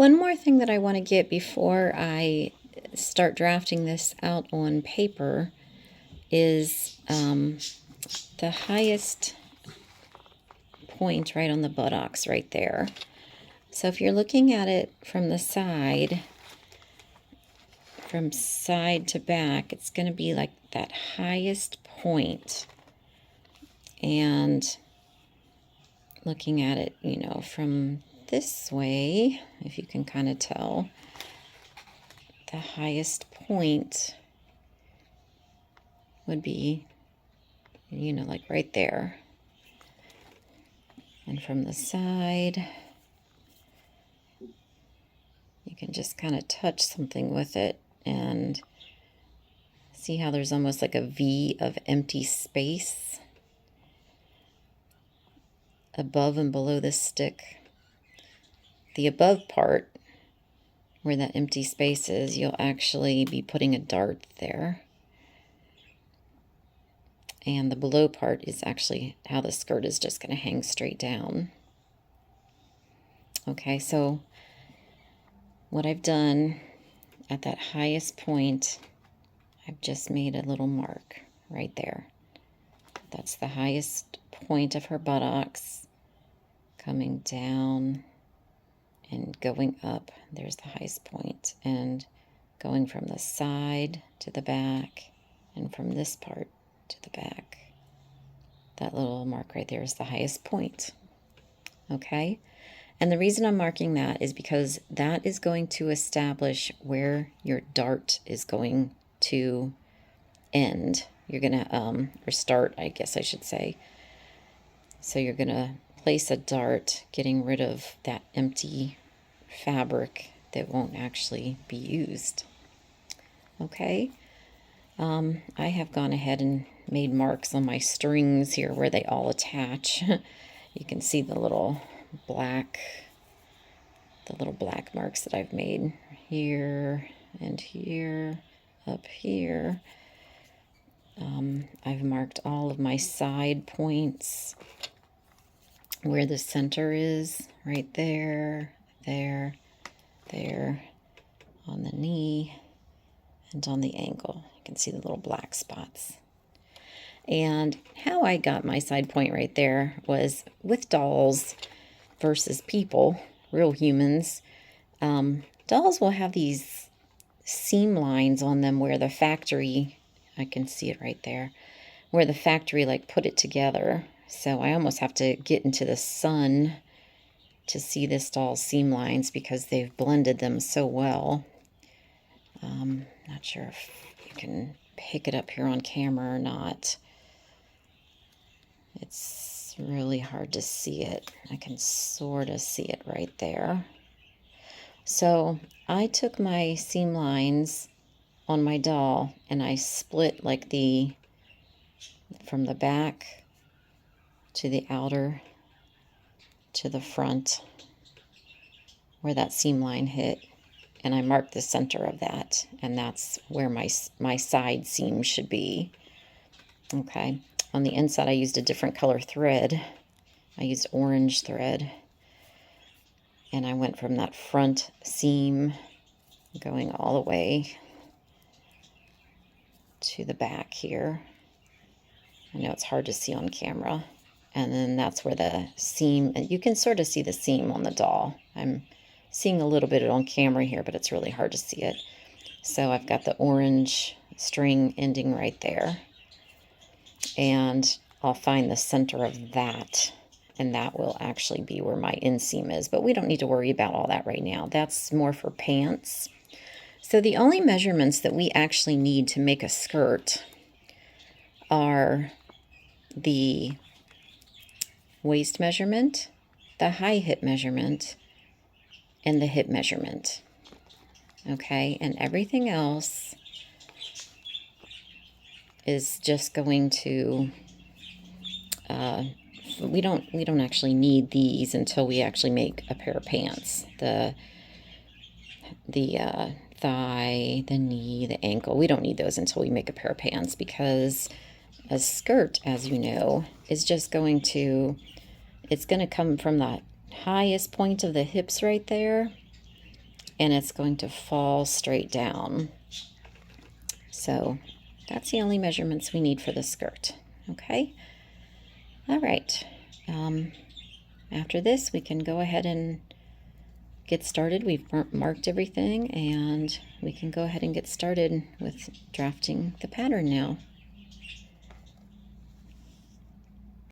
One more thing that I want to get before I start drafting this out on paper is the highest point right on the buttocks right there. So if you're looking at it from the side, from side to back, it's going to be like that highest point. And looking at it, you know, from this way, if you can kind of tell, the highest point would be, you know, like right there. And from the side, you can just kind of touch something with it and see how there's almost like a V of empty space above and below this stick. The above part, where that empty space is, you'll actually be putting a dart there. And the below part is actually how the skirt is just going to hang straight down. Okay, so what I've done at that highest point, I've just made a little mark right there. That's the highest point of her buttocks, coming down and going up. There's the highest point, and going from the side to the back, and from this part to the back. That little mark right there is the highest point. Okay? And the reason I'm marking that is because that is going to establish where your dart is going to end. You're going to, or start, I guess I should say. So you're going to place a dart, getting rid of that empty fabric that won't actually be used. Okay? I have gone ahead and made marks on my strings here where they all attach. You can see the little black marks that I've made here and here, up here. I've marked all of my side points where the center is, right there, there, there, on the knee, and on the ankle. You can see the little black spots. And how I got my side point right there was with dolls versus people, real humans. Dolls will have these seam lines on them where the factory, I can see it right there, where the factory like put it together. So I almost have to get into the sun to see this doll's seam lines because they've blended them so well. Not sure if you can pick it up here on camera or not. It's really hard to see it. I can sort of see it right there. So I took my seam lines on my doll and I split like from the back to the outer to the front where that seam line hit, and I marked the center of that, and that's where my side seam should be. Okay, on the inside I used a different color thread. I used orange thread, and I went from that front seam going all the way to the back here. I know it's hard to see on camera. And then that's where the seam, you can sort of see the seam on the doll. I'm seeing a little bit on camera here, but it's really hard to see it. So I've got the orange string ending right there. And I'll find the center of that, and that will actually be where my inseam is. But we don't need to worry about all that right now. That's more for pants. So the only measurements that we actually need to make a skirt are the waist measurement, the high hip measurement, and the hip measurement. Okay, and everything else is just going to, we don't actually need these until we actually make a pair of pants. The thigh, the knee, the ankle, we don't need those until we make a pair of pants, because a skirt, as you know, is just going to, it's going to come from the highest point of the hips right there, and it's going to fall straight down. So that's the only measurements we need for the skirt. Okay. All right. After this, we can go ahead and get started. We've marked everything, and we can go ahead and get started with drafting the pattern now.